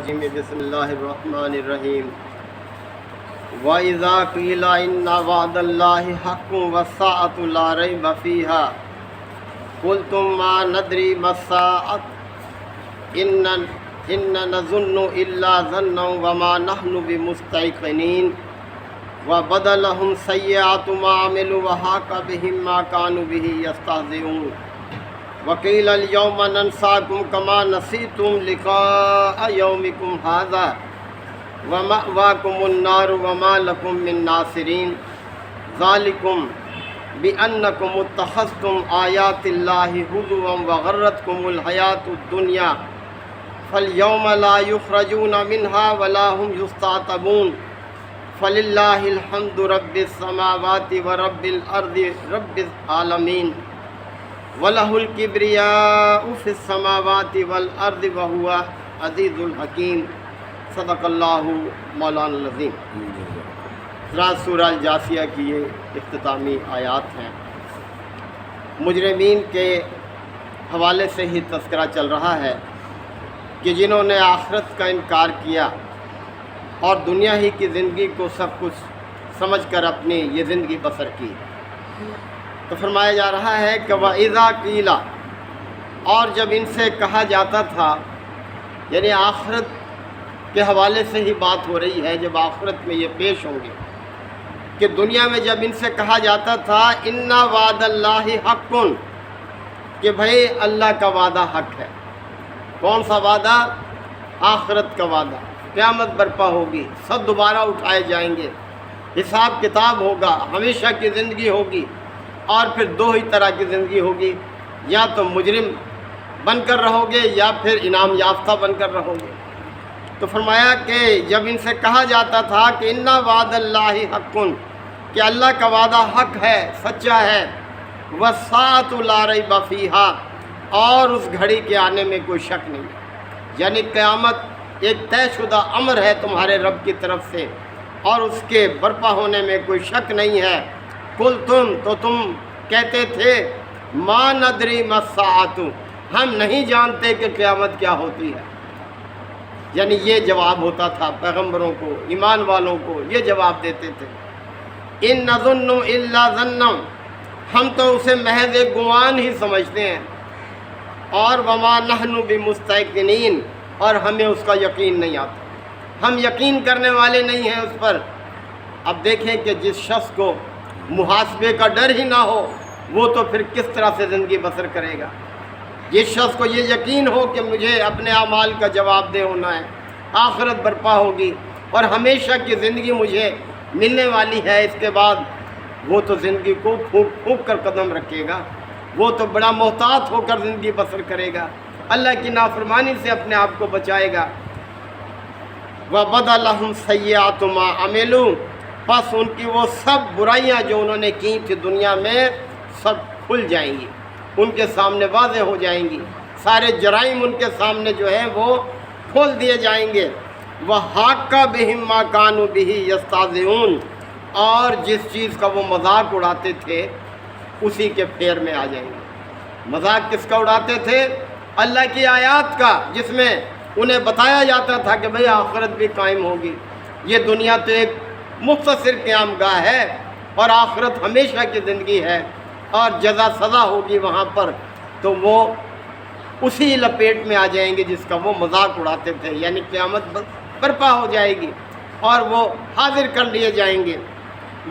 الرجیم بسم اللہ الرحمن الرحیم وَإِذَا قِيلَ إِنَّ وَعْدَ اللَّهِ حَقٌّ وَالسَّاعَةُ لَا رَيْبَ فِيهَا قُلْتُم مَّا نَدْرِي مَا السَّاعَةُ إِنَّ نَظُنُّ إِلَّا ظَنًّا وَمَا نَحْنُ بِمُسْتَيْقِنِينَ وَبَدَلَهُمْ سَيِّئَاتُ مَا عَمِلُوا وَحَاقَ بِهِم مَّا كَانُوا بِهِ يَسْتَهْزِئُونَ وَقِيلَ الْيَوْمَ نَنسَاكُمْ كَمَا نَسِيتُمْ لِقَاءَ يَوْمِكُمْ هَٰذَا وَمَأْوَاكُمُ النَّارُ وَمَا لَكُم مِّن نَّاصِرِينَ ذَٰلِكُمْ بِأَنَّكُمُ اتَّخَذْتُمْ آيَاتِ اللَّهِ هُزُوًا وَغَرَّتْكُمُ الْحَيَاةُ الدُّنْيَا فَالْيَوْمَ لَا يُخْرَجُونَ مِنْهَا وَلَا هُمْ يُسْتَعْتَبُونَ فَلِلَّهِ الْحَمْدُ رَبِّ السَّمَاوَاتِ وَرَبِّ الْأَرْضِ رَبِّ الْعَالَمِينَ وَلَهُ الْكِبْرِيَاءُ فِي السَّمَاوَاتِ وَالْأَرْضِ وَهُوَ عَزِيزٌ حَكِيمٌ صدق اللہ مولانا العظیم۔ سورہ الجاثیہ کی یہ اختتامی آیات ہیں۔ مجرمین کے حوالے سے ہی تذکرہ چل رہا ہے کہ جنہوں نے آخرت کا انکار کیا اور دنیا ہی کی زندگی کو سب کچھ سمجھ کر اپنی یہ زندگی بسر کی، تو فرمایا جا رہا ہے کہ وَإِذَا قِيلَ، اور جب ان سے کہا جاتا تھا، یعنی آخرت کے حوالے سے ہی بات ہو رہی ہے، جب آخرت میں یہ پیش ہوں گے کہ دنیا میں جب ان سے کہا جاتا تھا اِنَّ وَعْدَ اللَّهِ حَقٌّ، کہ بھائی اللہ کا وعدہ حق ہے۔ کون سا وعدہ؟ آخرت کا وعدہ۔ قیامت برپا ہوگی، سب دوبارہ اٹھائے جائیں گے، حساب کتاب ہوگا، ہمیشہ کی زندگی ہوگی، اور پھر دو ہی طرح کی زندگی ہوگی، یا تو مجرم بن کر رہو گے یا پھر انعام یافتہ بن کر رہو گے۔ تو فرمایا کہ جب ان سے کہا جاتا تھا کہ اِنَّ وَعْدَ اللَّهِ حَقٌّ، کہ اللہ کا وعدہ حق ہے، سچا ہے، وَالسَّاعَةُ لَا رَيْبَ فِيهَا، اور اس گھڑی کے آنے میں کوئی شک نہیں، یعنی قیامت ایک طے شدہ امر ہے تمہارے رب کی طرف سے، اور اس کے برپا ہونے میں کوئی شک نہیں ہے۔ قُلْ تو تم کہتے تھے مَا نَدْرِي مَا السَّاعَةُ، ہم نہیں جانتے کہ قیامت کیا ہوتی ہے۔ یعنی یہ جواب ہوتا تھا پیغمبروں کو، ایمان والوں کو یہ جواب دیتے تھے، اِن نَظُنُّ إِلَّا ظَنًّا، ہم تو اسے محض ایک گمان ہی سمجھتے ہیں، اور وَمَا نَحْنُ بِمُسْتَيْقِنِينَ، اور ہمیں اس کا یقین نہیں آتا، ہم یقین کرنے والے نہیں ہیں اس پر۔ اب دیکھیں کہ جس شخص کو محاسبے کا ڈر ہی نہ ہو، وہ تو پھر کس طرح سے زندگی بسر کرے گا؟ جس شخص کو یہ یقین ہو کہ مجھے اپنے اعمال کا جواب دہ ہونا ہے، آخرت برپا ہوگی اور ہمیشہ کی زندگی مجھے ملنے والی ہے اس کے بعد، وہ تو زندگی کو پھونک پھونک کر قدم رکھے گا، وہ تو بڑا محتاط ہو کر زندگی بسر کرے گا، اللہ کی نافرمانی سے اپنے آپ کو بچائے گا۔ وَبَدَلَهُمْ سَيِّئَاتُ مَا عَمِلُوا، پس ان کی وہ سب برائیاں جو انہوں نے کی تھی دنیا میں سب کھل جائیں گی، ان کے سامنے واضح ہو جائیں گی، سارے جرائم ان کے سامنے جو ہیں وہ کھول دیے جائیں گے۔ وَحَاقَ بِهِم مَّا كَانُوا بِهِ يَسْتَهْزِئُونَ، اور جس چیز کا وہ مذاق اڑاتے تھے اسی کے پھیر میں آ جائیں گے۔ مذاق کس کا اڑاتے تھے؟ اللہ کی آیات کا، جس میں انہیں بتایا جاتا تھا کہ بھئی آخرت بھی قائم ہوگی، یہ دنیا تو ایک مختصر قیام گاہ ہے اور آخرت ہمیشہ کی زندگی ہے اور جزا سزا ہوگی وہاں پر، تو وہ اسی لپیٹ میں آ جائیں گے جس کا وہ مذاق اڑاتے تھے، یعنی قیامت برپا ہو جائے گی اور وہ حاضر کر لیے جائیں گے۔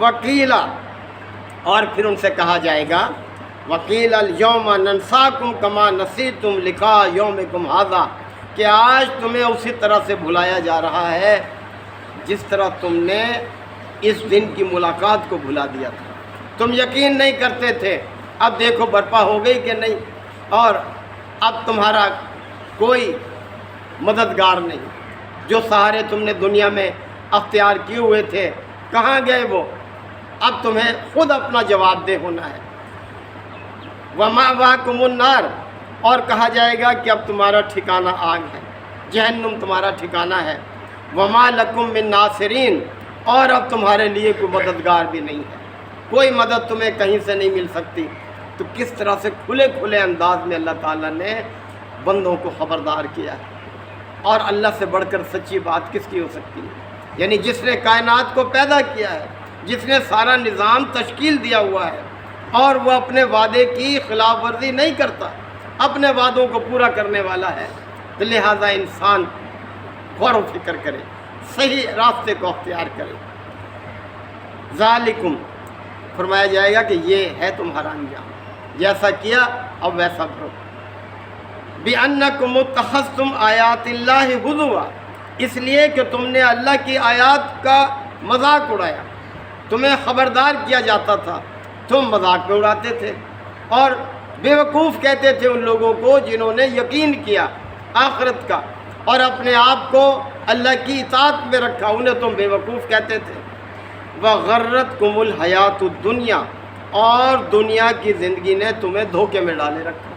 وَقِيلَ، اور پھر ان سے کہا جائے گا وَقِيلَ الْيَوْمَ نَنسَاكُمْ كَمَا نَسِيتُمْ لِقَاءَ يَوْمِكُمْ هَٰذَا، کہ آج تمہیں اسی طرح سے بھلایا جا رہا ہے جس طرح تم نے اس دن کی ملاقات کو بھلا دیا تھا۔ تم یقین نہیں کرتے تھے، اب دیکھو برپا ہو گئی کہ نہیں، اور اب تمہارا کوئی مددگار نہیں، جو سہارے تم نے دنیا میں اختیار کیے ہوئے تھے کہاں گئے وہ؟ اب تمہیں خود اپنا جواب دہ ہونا ہے۔ وَمَأْوَاكُمُ النَّارُ، اور کہا جائے گا کہ اب تمہارا ٹھکانہ آگ ہے، جہنم تمہارا ٹھکانہ ہے۔ وَمَا لَكُم مِّن نَّاصِرِينَ، اور اب تمہارے لیے کوئی مددگار بھی نہیں ہے، کوئی مدد تمہیں کہیں سے نہیں مل سکتی۔ تو کس طرح سے کھلے کھلے انداز میں اللہ تعالیٰ نے بندوں کو خبردار کیا ہے، اور اللہ سے بڑھ کر سچی بات کس کی ہو سکتی ہے؟ یعنی جس نے کائنات کو پیدا کیا ہے، جس نے سارا نظام تشکیل دیا ہوا ہے، اور وہ اپنے وعدے کی خلاف ورزی نہیں کرتا، اپنے وعدوں کو پورا کرنے والا ہے، تو لہٰذا انسان غور و فکر کرے، صحیح راستے کو اختیار کرے۔ ذالکم، فرمایا جائے گا کہ یہ ہے تمہارا انجام، جیسا کیا اب ویسا کرو۔ بِأَنَّكُمُ اتَّخَذْتُمْ آیات اللہ ہزوا، اس لیے کہ تم نے اللہ کی آیات کا مذاق اڑایا، تمہیں خبردار کیا جاتا تھا، تم مذاق میں اڑاتے تھے اور بیوقوف کہتے تھے ان لوگوں کو جنہوں نے یقین کیا آخرت کا اور اپنے آپ کو اللہ کی اطاعت میں رکھا، انہیں تم بیوقوف کہتے تھے۔ وَغَرَّتْكُمُ الْحَيَاةُ الدُّنْيَا، اور دنیا کی زندگی نے تمہیں دھوکے میں ڈالے رکھا۔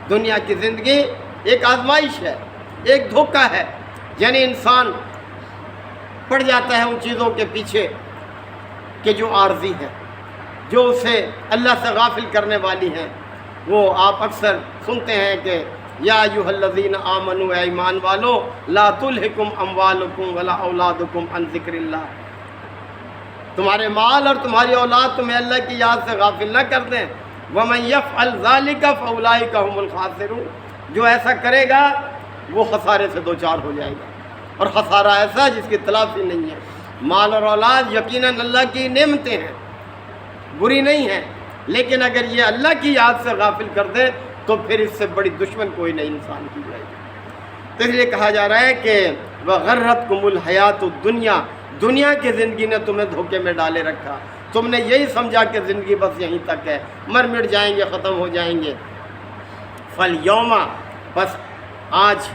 دنیا کی زندگی ایک آزمائش ہے، ایک دھوکہ ہے، یعنی انسان پڑ جاتا ہے ان چیزوں کے پیچھے کہ جو عارضی ہیں، جو اسے اللہ سے غافل کرنے والی ہیں۔ وہ آپ اکثر سنتے ہیں کہ یا ایھا الذین آمنوا، اے ایمان والو، لا تلھکم اموالکم ولا اولادکم عن ذکر اللہ، تمہارے مال اور تمہاری اولاد تمہیں اللہ کی یاد سے غافل نہ کر دیں۔ وَمَن يَفْعَلْ ذَلِكَ فَأُولَٰئِكَ هُمُ الْخَاسِرُونَ، جو ایسا کرے گا وہ خسارے سے دوچار ہو جائے گا، اور خسارہ ایسا جس کی تلافی نہیں ہے۔ مال اور اولاد یقیناً اللہ کی نعمتیں ہیں، بری نہیں ہیں، لیکن اگر یہ اللہ کی یاد سے غافل کر دے تو پھر اس سے بڑی دشمن کوئی نہیں انسان کی جائے گی۔ تو اس لیے کہا جا رہا ہے کہ وَغَرَّتْكُمُ الْحَيَاةُ الدُّنْيَا، دنیا کی زندگی نے تمہیں دھوکے میں ڈالے رکھا، تم نے یہی سمجھا کہ زندگی بس یہیں تک ہے، مر مٹ جائیں گے، ختم ہو جائیں گے۔ فَالْيَوْمَ، بس آج،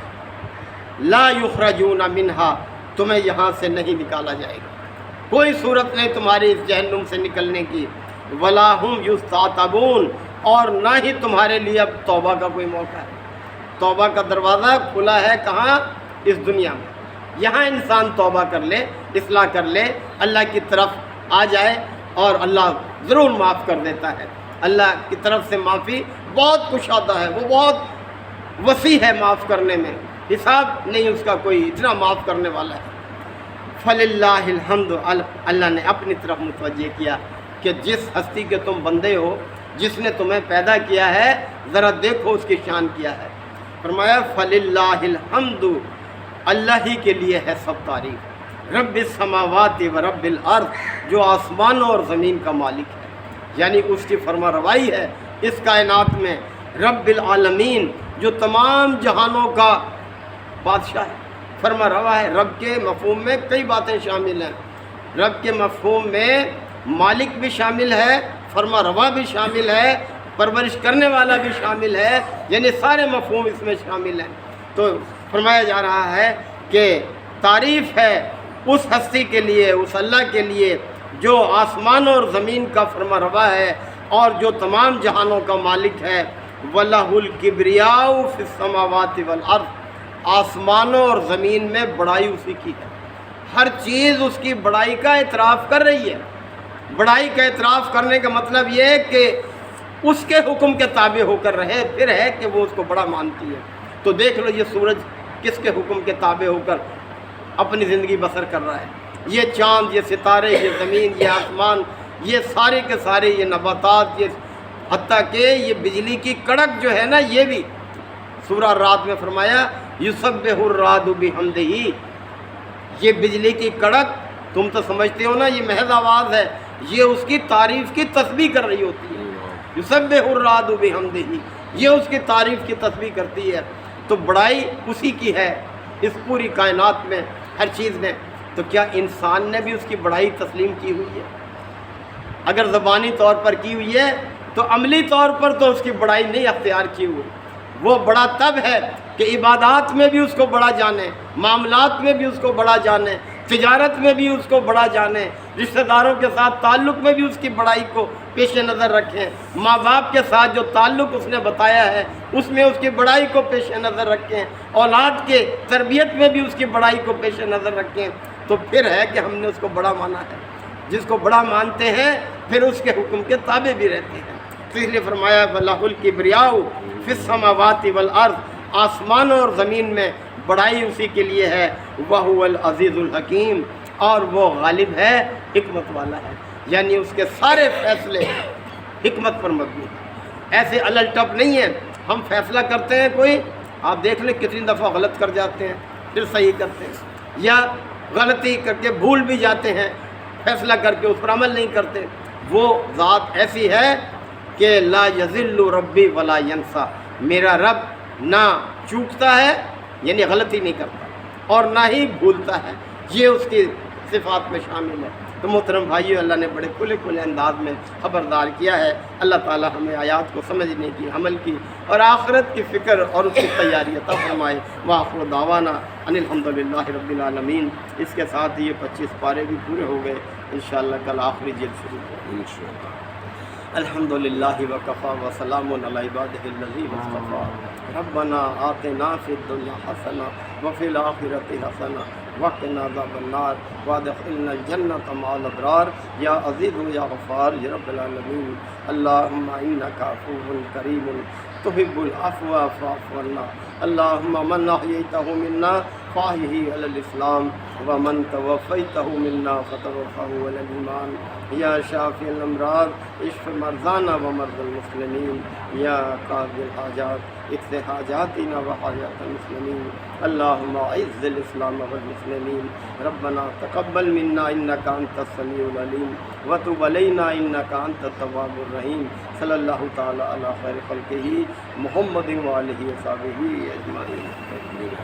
لا یخرجون منہا، تمہیں یہاں سے نہیں نکالا جائے گا، کوئی صورت نہیں تمہاری اس جہنم سے نکلنے کی۔ ولا ہم یستعتبون، اور نہ ہی تمہارے لیے اب توبہ کا کوئی موقع ہے۔ توبہ کا دروازہ کھلا ہے کہاں؟ اس دنیا میں۔ یہاں انسان توبہ کر لے، اصلاح کر لے، اللہ کی طرف آ جائے اور اللہ ضرور معاف کر دیتا ہے۔ اللہ کی طرف سے معافی بہت کشادہ ہے، وہ بہت وسیع ہے معاف کرنے میں، حساب نہیں اس کا کوئی، اتنا معاف کرنے والا ہے۔ فَلِلَّهِ الْحَمْدُ، اللہ نے اپنی طرف متوجہ کیا کہ جس ہستی کے تم بندے ہو، جس نے تمہیں پیدا کیا ہے، ذرا دیکھو اس کی شان کیا ہے۔ فرمایا فَلِلَّهِ الْحَمْدُ، اللہ ہی کے لیے ہے سب تعریف، رب السماوات و رب الارض، جو آسمانوں اور زمین کا مالک ہے، یعنی اس کی فرما روائی ہے اس کائنات میں۔ رب العالمین، جو تمام جہانوں کا بادشاہ ہے، فرما روا ہے۔ رب کے مفہوم میں کئی باتیں شامل ہیں، رب کے مفہوم میں مالک بھی شامل ہے، فرما روا بھی شامل ہے، پرورش کرنے والا بھی شامل ہے، یعنی سارے مفہوم اس میں شامل ہیں۔ تو فرمایا جا رہا ہے کہ تعریف ہے اس ہستی کے لیے، اس اللہ کے لیے جو آسمان اور زمین کا فرما روا ہے اور جو تمام جہانوں کا مالک ہے۔ وَلَهُ الْكِبْرِيَاءُ فِي السَّمَاوَاتِ وَالْأَرْضِ، آسمانوں اور زمین میں بڑائی اسی کی ہے، ہر چیز اس کی بڑائی کا اعتراف کر رہی ہے۔ بڑائی کا اعتراف کرنے کا مطلب یہ ہے کہ اس کے حکم کے تابع ہو کر رہے، پھر ہے کہ وہ اس کو بڑا مانتی ہے۔ تو دیکھ لو یہ سورج کس کے حکم کے تابع ہو کر اپنی زندگی بسر کر رہا ہے، یہ چاند، یہ ستارے، یہ زمین، یہ آسمان، یہ سارے کے سارے، یہ نباتات، یہ حتیٰ کہ یہ بجلی کی کڑک جو ہے نا، یہ بھی سورہ رات میں فرمایا یسبح الرعد بحمدہ، یہ بجلی کی کڑک تم تو سمجھتے ہو نا یہ محض آواز ہے، یہ اس کی تعریف کی تسبیح کر رہی ہوتی ہے۔ یسبح الرعد بحمدہ، یہ اس کی تعریف کی تسبیح کرتی ہے۔ تو بڑائی اسی کی ہے اس پوری کائنات میں، ہر چیز میں۔ تو کیا انسان نے بھی اس کی بڑائی تسلیم کی ہوئی ہے؟ اگر زبانی طور پر کی ہوئی ہے تو عملی طور پر تو اس کی بڑائی نہیں اختیار کی ہوئی۔ وہ بڑا تب ہے کہ عبادات میں بھی اس کو بڑا جانے، معاملات میں بھی اس کو بڑا جانے، تجارت میں بھی اس کو بڑا جانے، رشتہ داروں کے ساتھ تعلق میں بھی اس کی بڑائی کو پیش نظر رکھیں، ماں باپ کے ساتھ جو تعلق اس نے بتایا ہے اس میں اس کی بڑائی کو پیش نظر رکھیں، اولاد کے تربیت میں بھی اس کی بڑائی کو پیش نظر رکھیں۔ تو پھر ہے کہ ہم نے اس کو بڑا مانا ہے۔ جس کو بڑا مانتے ہیں پھر اس کے حکم کے تابع بھی رہتے ہیں۔ تو اس لیے فرمایا وَلَهُ الْكِبْرِيَاءُ فِي السَّمَاوَاتِ وَالْأَرْضِ، آسمانوں اور زمین میں بڑائی اسی کے لیے ہے، وَهُوَ الْعَزِيزُ الْحَكِيمُ، اور وہ غالب ہے، حکمت والا ہے، یعنی اس کے سارے فیصلے حکمت پر مبنی ہیں، ایسے الل ٹپ نہیں ہیں۔ ہم فیصلہ کرتے ہیں کوئی، آپ دیکھ لیں کتنی دفعہ غلط کر جاتے ہیں پھر صحیح کرتے ہیں، یا غلطی کر کے بھول بھی جاتے ہیں، فیصلہ کر کے اس پر عمل نہیں کرتے۔ وہ ذات ایسی ہے کہ لا یذل ربی ولا ینسا، میرا رب نہ چوکتا ہے یعنی غلطی نہیں کرتا اور نہ ہی بھولتا ہے، یہ اس کی صفات میں شامل ہے۔ تو محترم بھائیو، اللہ نے بڑے کھلے کھلے انداز میں خبردار کیا ہے۔ اللہ تعالی ہمیں آیات کو سمجھنے کی، عمل کی اور آخرت کی فکر اور اس کی تیاری عطا فرمائے۔ وآخر دعوانا ان الحمدللہ رب العالمین۔ اس کے ساتھ یہ 25 پارے بھی پورے ہو گئے، انشاءاللہ کل آخری جلد شروع ہوگی۔ الحمدللہ وکفا وسلام علی عبادہ الذین اصطفیٰ۔ ربنا آتنا فی الدنیا حسنہ وفی الآخرۃ حسنہ وقنا عذاب النار وادخلنا الجنۃ مع الابرار یا عزیز یا غفار یا رب العالمین۔ اللہم انک عفو کریم تحب العفو فاعف عنا۔ اللہم من احییتہ منا فاحیہ علی الاسلام ومن توفیتہ منا فتوفہ علی الایمان۔ یا شافی الامراض اشف مرضانا ومرضى المسلمین۔ یا قاضی الحاجات اقض حاجاتنا وحاجات المسلمین۔ اللہم اعز الاسلام والمسلمین۔ ربنا تقبل منا انک انت السمیع العلیم وتب علینا انک انت التواب الرحیم۔ صلی اللہ تعالی علی خیر خلقہ محمد وآلہ وصحبہ اجمعین۔